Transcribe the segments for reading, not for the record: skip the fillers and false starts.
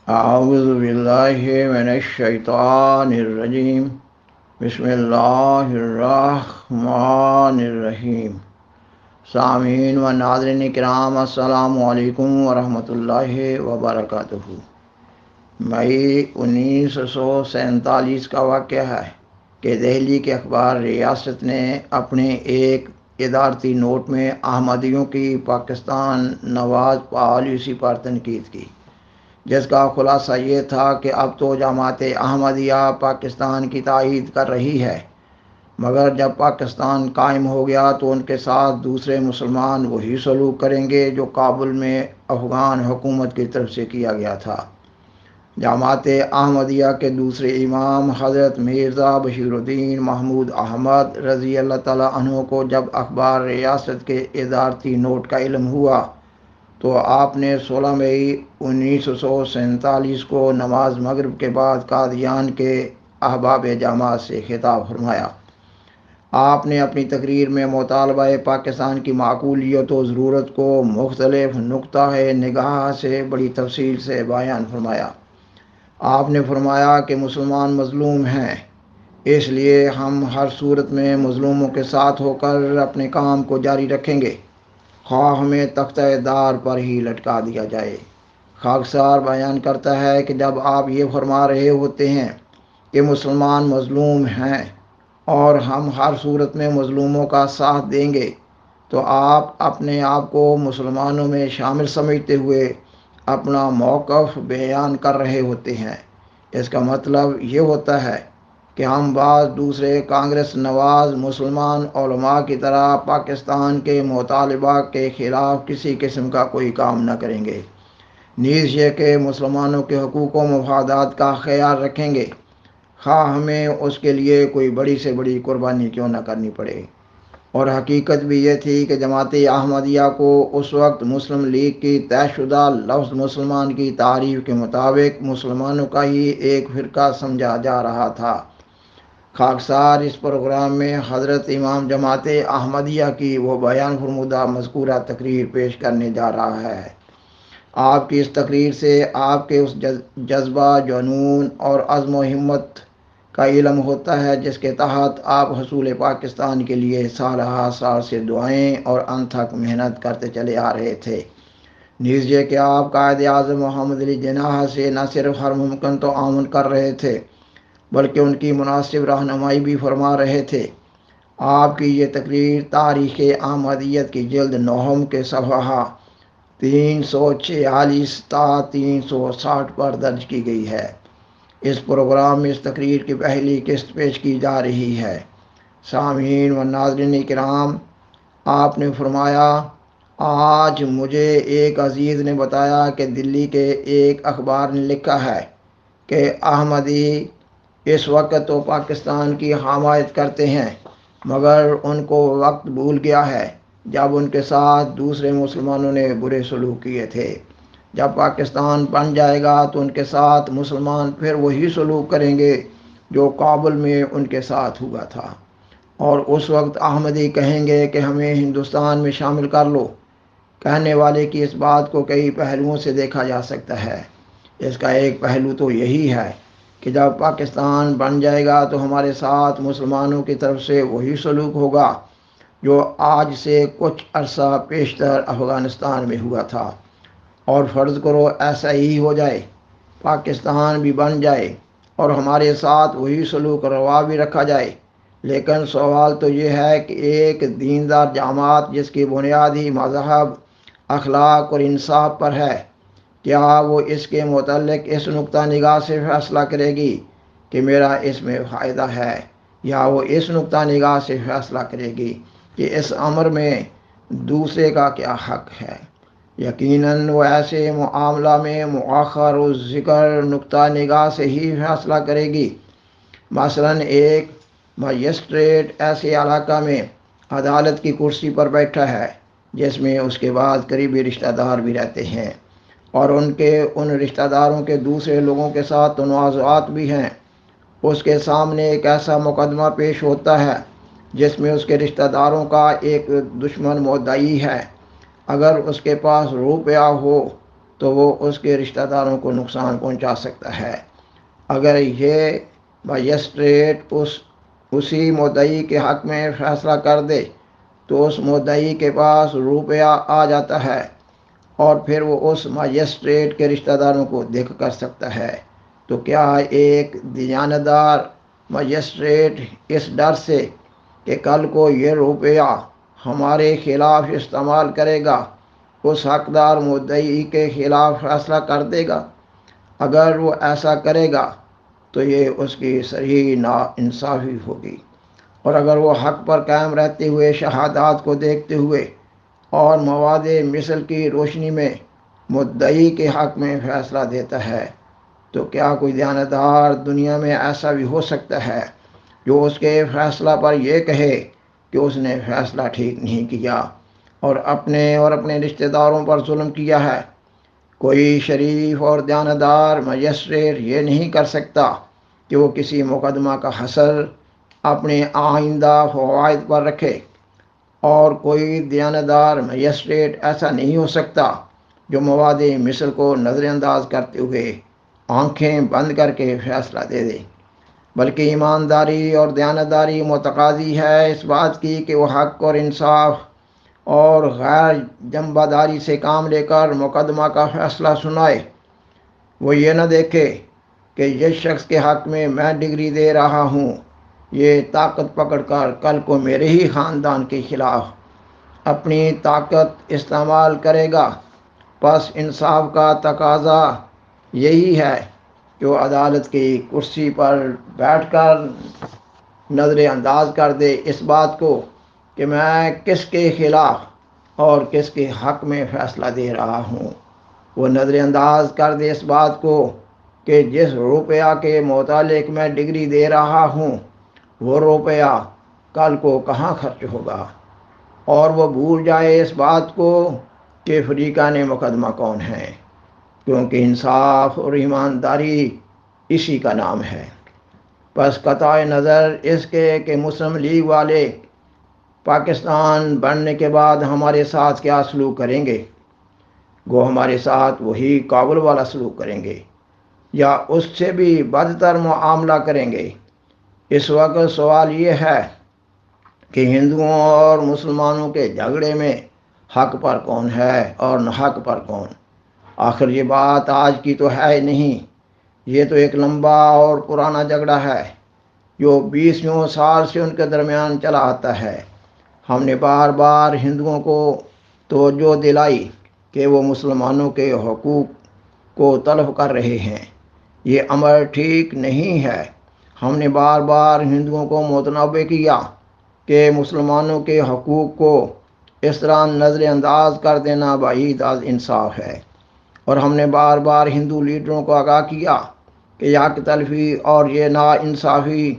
اعوذ باللہ من الشیطان الرجیم بسم اللہ الرحمن الرحیم۔ سامعین و ناظرین کرام، السلام علیکم ورحمۃ اللہ وبرکاتہ۔ مئی 1947 کا واقعہ ہے کہ دہلی کے اخبار ریاست نے اپنے ایک ادارتی نوٹ میں احمدیوں کی پاکستان نواز پالیسی پر تنقید کی، جس کا خلاصہ یہ تھا کہ اب تو جماعت احمدیہ پاکستان کی تائید کر رہی ہے، مگر جب پاکستان قائم ہو گیا تو ان کے ساتھ دوسرے مسلمان وہی سلوک کریں گے جو کابل میں افغان حکومت کی طرف سے کیا گیا تھا۔ جماعت احمدیہ کے دوسرے امام حضرت مرزا بشیر الدین محمود احمد رضی اللہ تعالیٰ عنہ کو جب اخبار ریاست کے ادارتی نوٹ کا علم ہوا تو آپ نے 16 مئی 1947 کو نماز مغرب کے بعد قادیان کے احباب جماعت سے خطاب فرمایا۔ آپ نے اپنی تقریر میں مطالبہ پاکستان کی معقولیت و ضرورت کو مختلف نقطہ نگاہ سے بڑی تفصیل سے بیان فرمایا۔ آپ نے فرمایا کہ مسلمان مظلوم ہیں، اس لیے ہم ہر صورت میں مظلوموں کے ساتھ ہو کر اپنے کام کو جاری رکھیں گے، خواہ ہمیں تختہ دار پر ہی لٹکا دیا جائے۔ خاکسار بیان کرتا ہے کہ جب آپ یہ فرما رہے ہوتے ہیں کہ مسلمان مظلوم ہیں اور ہم ہر صورت میں مظلوموں کا ساتھ دیں گے، تو آپ اپنے آپ کو مسلمانوں میں شامل سمجھتے ہوئے اپنا موقف بیان کر رہے ہوتے ہیں۔ اس کا مطلب یہ ہوتا ہے کہ ہم بعض دوسرے کانگریس نواز مسلمان علماء کی طرح پاکستان کے مطالبہ کے خلاف کسی قسم کا کوئی کام نہ کریں گے، نیز یہ کہ مسلمانوں کے حقوق و مفادات کا خیال رکھیں گے، خواہ ہمیں اس کے لیے کوئی بڑی سے بڑی قربانی کیوں نہ کرنی پڑے۔ اور حقیقت بھی یہ تھی کہ جماعت احمدیہ کو اس وقت مسلم لیگ کی طے شدہ لفظ مسلمان کی تعریف کے مطابق مسلمانوں کا ہی ایک فرقہ سمجھا جا رہا تھا۔ خاکسار اس پروگرام میں حضرت امام جماعت احمدیہ کی وہ بیان فرمودہ مذکورہ تقریر پیش کرنے جا رہا ہے۔ آپ کی اس تقریر سے آپ کے اس جذبہ، جنون اور عزم و ہمت کا علم ہوتا ہے جس کے تحت آپ حصول پاکستان کے لیے سالہ سال سے دعائیں اور انتھک محنت کرتے چلے آ رہے تھے، نیز یہ کہ آپ قائد اعظم محمد علی جناح سے نہ صرف ہر ممکن تعاون کر رہے تھے بلکہ ان کی مناسب رہنمائی بھی فرما رہے تھے۔ آپ کی یہ تقریر تاریخ احمدیت کی جلد نوم کے صفحہ 346 تا 360 پر درج کی گئی ہے۔ اس پروگرام میں اس تقریر کی پہلی قسط پیش کی جا رہی ہے۔ سامعین و ناظرین کرام، آپ نے فرمایا، آج مجھے ایک عزیز نے بتایا کہ دلی کے ایک اخبار نے لکھا ہے کہ احمدی اس وقت تو پاکستان کی حمایت کرتے ہیں، مگر ان کو وقت بھول گیا ہے جب ان کے ساتھ دوسرے مسلمانوں نے برے سلوک کیے تھے۔ جب پاکستان بن جائے گا تو ان کے ساتھ مسلمان پھر وہی سلوک کریں گے جو کابل میں ان کے ساتھ ہوا تھا، اور اس وقت احمدی کہیں گے کہ ہمیں ہندوستان میں شامل کر لو۔ کہنے والے کی اس بات کو کئی پہلوؤں سے دیکھا جا سکتا ہے۔ اس کا ایک پہلو تو یہی ہے کہ جب پاکستان بن جائے گا تو ہمارے ساتھ مسلمانوں کی طرف سے وہی سلوک ہوگا جو آج سے کچھ عرصہ پیشتر افغانستان میں ہوا تھا، اور فرض کرو ایسا ہی ہو جائے، پاکستان بھی بن جائے اور ہمارے ساتھ وہی سلوک روا بھی رکھا جائے، لیکن سوال تو یہ ہے کہ ایک دیندار جماعت جس کی بنیادی مذہب، اخلاق اور انصاف پر ہے، کیا وہ اس کے متعلق اس نقطہ نگاہ سے فیصلہ کرے گی کہ میرا اس میں فائدہ ہے، یا وہ اس نقطہ نگاہ سے فیصلہ کرے گی کہ اس امر میں دوسرے کا کیا حق ہے؟ یقیناً وہ ایسے معاملہ میں مؤخر و ذکر نقطہ نگاہ سے ہی فیصلہ کرے گی۔ مثلاً ایک مجسٹریٹ ایسے علاقہ میں عدالت کی کرسی پر بیٹھا ہے جس میں اس کے بعد قریبی رشتہ دار بھی رہتے ہیں، اور ان رشتہ داروں کے دوسرے لوگوں کے ساتھ تنازعات بھی ہیں۔ اس کے سامنے ایک ایسا مقدمہ پیش ہوتا ہے جس میں اس کے رشتہ داروں کا ایک دشمن مدعی ہے۔ اگر اس کے پاس روپیہ ہو تو وہ اس کے رشتہ داروں کو نقصان پہنچا سکتا ہے۔ اگر یہ مجسٹریٹ اسی مدعی کے حق میں فیصلہ کر دے تو اس مدعی کے پاس روپیہ آ جاتا ہے اور پھر وہ اس مجسٹریٹ کے رشتہ داروں کو دیکھ کر سکتا ہے۔ تو کیا ایک دیانتدار مجسٹریٹ اس ڈر سے کہ کل کو یہ روپیہ ہمارے خلاف استعمال کرے گا اس حقدار مدعی کے خلاف فیصلہ کر دے گا؟ اگر وہ ایسا کرے گا تو یہ اس کی صریح ناانصافی ہوگی، اور اگر وہ حق پر قائم رہتے ہوئے شہادات کو دیکھتے ہوئے اور مواد مثل کی روشنی میں مدعی کے حق میں فیصلہ دیتا ہے تو کیا کوئی دیانتدار دنیا میں ایسا بھی ہو سکتا ہے جو اس کے فیصلہ پر یہ کہے کہ اس نے فیصلہ ٹھیک نہیں کیا اور اپنے رشتہ داروں پر ظلم کیا ہے؟ کوئی شریف اور دیانتدار مجسٹریٹ یہ نہیں کر سکتا کہ وہ کسی مقدمہ کا حصر اپنے آئندہ فوائد پر رکھے، اور کوئی دیانتدار مجسٹریٹ ایسا نہیں ہو سکتا جو مواد مثل کو نظر انداز کرتے ہوئے آنکھیں بند کر کے فیصلہ دے دے، بلکہ ایمانداری اور دیانتداری متقاضی ہے اس بات کی کہ وہ حق اور انصاف اور غیر جنبہ داری سے کام لے کر مقدمہ کا فیصلہ سنائے۔ وہ یہ نہ دیکھے کہ جس شخص کے حق میں ڈگری دے رہا ہوں یہ طاقت پکڑ کر کل کو میرے ہی خاندان کے خلاف اپنی طاقت استعمال کرے گا۔ پس انصاف کا تقاضا یہی ہے کہ وہ عدالت کی کرسی پر بیٹھ کر نظر انداز کر دے اس بات کو کہ میں کس کے خلاف اور کس کے حق میں فیصلہ دے رہا ہوں۔ وہ نظر انداز کر دے اس بات کو کہ جس روپیہ کے متعلق میں ڈگری دے رہا ہوں وہ روپیہ کل کو کہاں خرچ ہوگا، اور وہ بھول جائے اس بات کو کہ فریقان مقدمہ کون ہیں، کیونکہ انصاف اور ایمانداری اسی کا نام ہے۔ پس قطع نظر اس کے کہ مسلم لیگ والے پاکستان بننے کے بعد ہمارے ساتھ کیا سلوک کریں گے، وہ ہمارے ساتھ وہی کابل والا سلوک کریں گے یا اس سے بھی بدتر معاملہ کریں گے۔ اس وقت سوال یہ ہے کہ ہندوؤں اور مسلمانوں کے جھگڑے میں حق پر کون ہے اور ناحق پر کون؟ آخر یہ بات آج کی تو ہے نہیں، یہ تو ایک لمبا اور پرانا جھگڑا ہے جو 20 سال سے ان کے درمیان چلا آتا ہے۔ ہم نے بار بار ہندوؤں کو توجہ دلائی کہ وہ مسلمانوں کے حقوق کو تلف کر رہے ہیں، یہ امر ٹھیک نہیں ہے۔ ہم نے بار بار ہندوؤں کو متنبہ کیا کہ مسلمانوں کے حقوق کو اس طرح نظر انداز کر دینا بعید از انصاف ہے، اور ہم نے بار بار ہندو لیڈروں کو آگاہ کیا کہ یہ حق تلفی اور یہ ناانصافی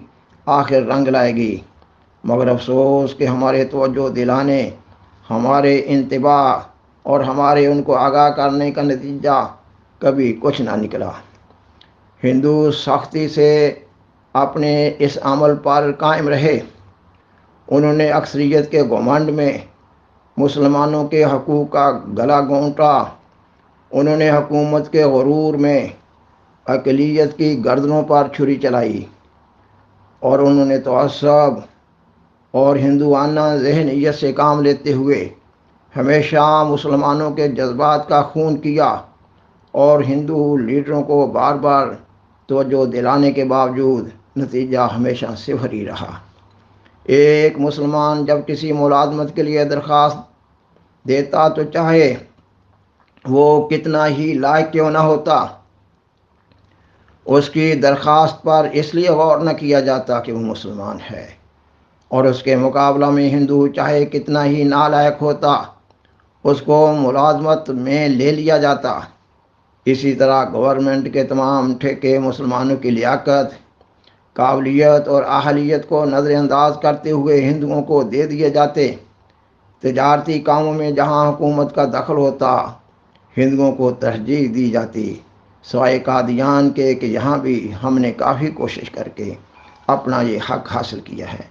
آخر رنگ لائے گی، مگر افسوس کہ ہمارے توجہ دلانے، ہمارے انتباہ اور ہمارے ان کو آگاہ کرنے کا نتیجہ کبھی کچھ نہ نکلا۔ ہندو سختی سے اپنے اس عمل پر قائم رہے۔ انہوں نے اکثریت کے گھمنڈ میں مسلمانوں کے حقوق کا گلا گھونٹا، انہوں نے حکومت کے غرور میں اقلیت کی گردنوں پر چھری چلائی، اور انہوں نے تعصب اور ہندوانہ ذہنیت سے کام لیتے ہوئے ہمیشہ مسلمانوں کے جذبات کا خون کیا، اور ہندو لیڈروں کو بار بار توجہ دلانے کے باوجود نتیجہ ہمیشہ صفر ہی رہا۔ ایک مسلمان جب کسی ملازمت کے لیے درخواست دیتا تو چاہے وہ کتنا ہی لائق کیوں نہ ہوتا، اس کی درخواست پر اس لیے غور نہ کیا جاتا کہ وہ مسلمان ہے، اور اس کے مقابلہ میں ہندو چاہے کتنا ہی نالائق ہوتا اس کو ملازمت میں لے لیا جاتا۔ اسی طرح گورنمنٹ کے تمام ٹھیکے مسلمانوں کی لیاقت، قابلیت اور اہلیت کو نظر انداز کرتے ہوئے ہندوؤں کو دے دیے جاتے۔ تجارتی کاموں میں جہاں حکومت کا دخل ہوتا ہندوؤں کو ترجیح دی جاتی، سوائے قادیان کے کہ یہاں بھی ہم نے کافی کوشش کر کے اپنا یہ حق حاصل کیا ہے۔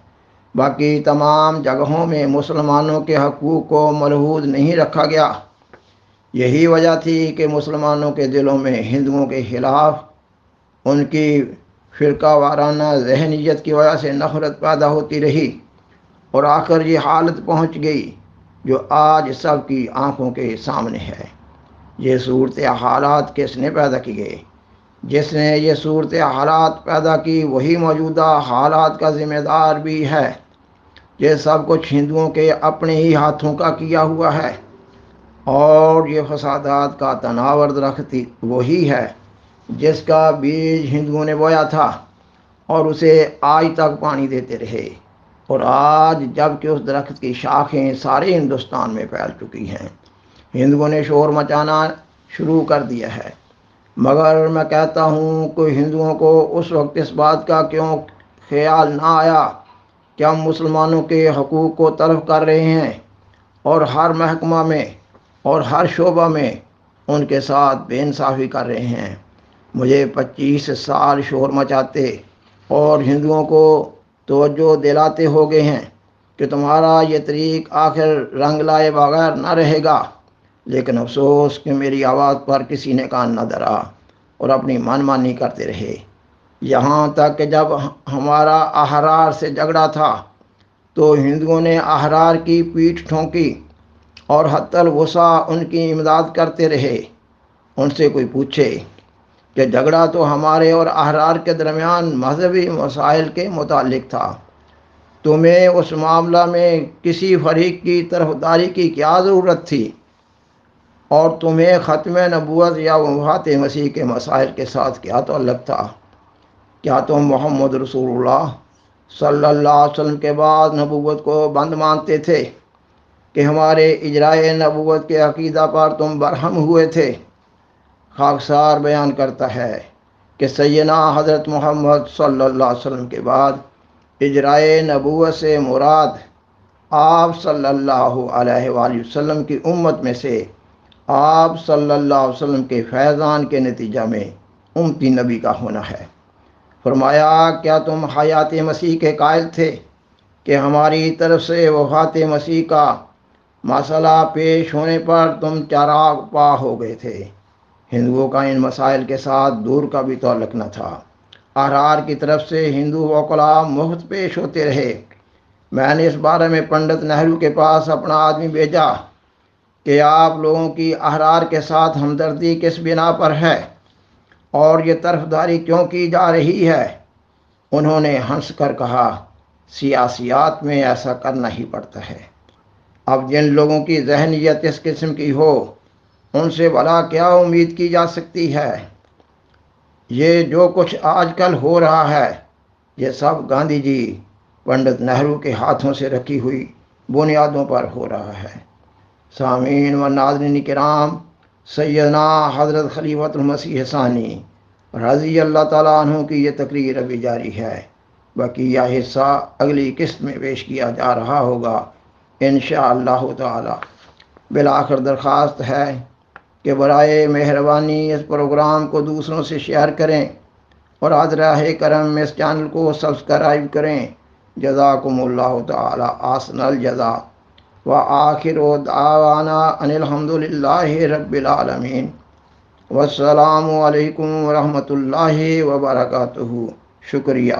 باقی تمام جگہوں میں مسلمانوں کے حقوق کو ملحوظ نہیں رکھا گیا۔ یہی وجہ تھی کہ مسلمانوں کے دلوں میں ہندوؤں کے خلاف ان کی فرقہ وارانہ ذہنیت کی وجہ سے نفرت پیدا ہوتی رہی، اور آخر یہ حالت پہنچ گئی جو آج سب کی آنکھوں کے سامنے ہے۔ یہ صورت حالات کس نے پیدا کی گئے؟ جس نے یہ صورت حالات پیدا کی وہی موجودہ حالات کا ذمہ دار بھی ہے۔ یہ سب کچھ ہندوؤں کے اپنے ہی ہاتھوں کا کیا ہوا ہے، اور یہ فسادات کا تناور درخت وہی ہے جس کا بیج ہندوؤں نے بویا تھا اور اسے آج تک پانی دیتے رہے، اور آج جب کہ اس درخت کی شاخیں سارے ہندوستان میں پھیل چکی ہیں، ہندوؤں نے شور مچانا شروع کر دیا ہے۔ مگر میں کہتا ہوں کہ ہندوؤں کو اس وقت اس بات کا کیوں خیال نہ آیا کہ ہم مسلمانوں کے حقوق کو تلف کر رہے ہیں، اور ہر محکمہ میں اور ہر شعبہ میں ان کے ساتھ بے انصافی کر رہے ہیں۔ مجھے 25 سال شور مچاتے اور ہندوؤں کو توجہ دلاتے ہو گئے ہیں کہ تمہارا یہ طریق آخر رنگ لائے بغیر نہ رہے گا، لیکن افسوس کہ میری آواز پر کسی نے کان نہ دھرا اور اپنی من مانی کرتے رہے، یہاں تک کہ جب ہمارا احرار سے جھگڑا تھا تو ہندوؤں نے احرار کی پیٹھ ٹھونکی اور حتی الوسع ان کی امداد کرتے رہے۔ ان سے کوئی پوچھے کہ جھگڑا تو ہمارے اور احرار کے درمیان مذہبی مسائل کے متعلق تھا، تمہیں اس معاملہ میں کسی فریق کی طرفداری کی کیا ضرورت تھی؟ اور تمہیں ختم نبوت یا وفات مسیح کے مسائل کے ساتھ کیا تعلق تھا؟ کیا تم محمد رسول اللہ صلی اللہ علیہ وسلم کے بعد نبوت کو بند مانتے تھے کہ ہمارے اجرائے نبوت کے عقیدہ پر تم برہم ہوئے تھے؟ خاکسار بیان کرتا ہے کہ سیدنا حضرت محمد صلی اللہ علیہ وسلم کے بعد اجرائے نبوت سے مراد آپ صلی اللہ علیہ وآلہ وسلم کی امت میں سے آپ صلی اللہ علیہ وسلم کے فیضان کے نتیجہ میں امتی نبی کا ہونا ہے۔ فرمایا، کیا تم حیات مسیح کے قائل تھے کہ ہماری طرف سے وفات مسیح کا مسئلہ پیش ہونے پر تم چراغ پا ہو گئے تھے؟ ہندوؤں کا ان مسائل کے ساتھ دور کا بھی تعلق نہ تھا۔ احرار کی طرف سے ہندو وکلاء مفت پیش ہوتے رہے۔ میں نے اس بارے میں پنڈت نہرو کے پاس اپنا آدمی بھیجا کہ آپ لوگوں کی احرار کے ساتھ ہمدردی کس بنا پر ہے اور یہ طرفداری کیوں کی جا رہی ہے؟ انہوں نے ہنس کر کہا، سیاسیات میں ایسا کرنا ہی پڑتا ہے۔ اب جن لوگوں کی ذہنیت اس قسم کی ہو ان سے بھلا کیا امید کی جا سکتی ہے؟ یہ جو کچھ آج کل ہو رہا ہے یہ سب گاندھی جی پنڈت نہرو کے ہاتھوں سے رکھی ہوئی بنیادوں پر ہو رہا ہے۔ سامعین و ناظرین کرام، سیدنا حضرت خلیفۃ المسیح ثانی رضی اللہ تعالیٰ عنہ کی یہ تقریر ابھی جاری ہے، بقیہ حصہ اگلی قسط میں پیش کیا جا رہا ہوگا انشاءاللہ تعالی۔ بالآخر درخواست ہے کہ برائے مہربانی اس پروگرام کو دوسروں سے شیئر کریں اور حضرہ کرم اس چینل کو سبسکرائب کریں۔ جزاکم اللہ تعالی احسن الجزا، وآخر دعوانا ان الحمد للہ رب العالمین، والسلام علیکم ورحمۃ اللہ وبرکاتہ۔ شکریہ۔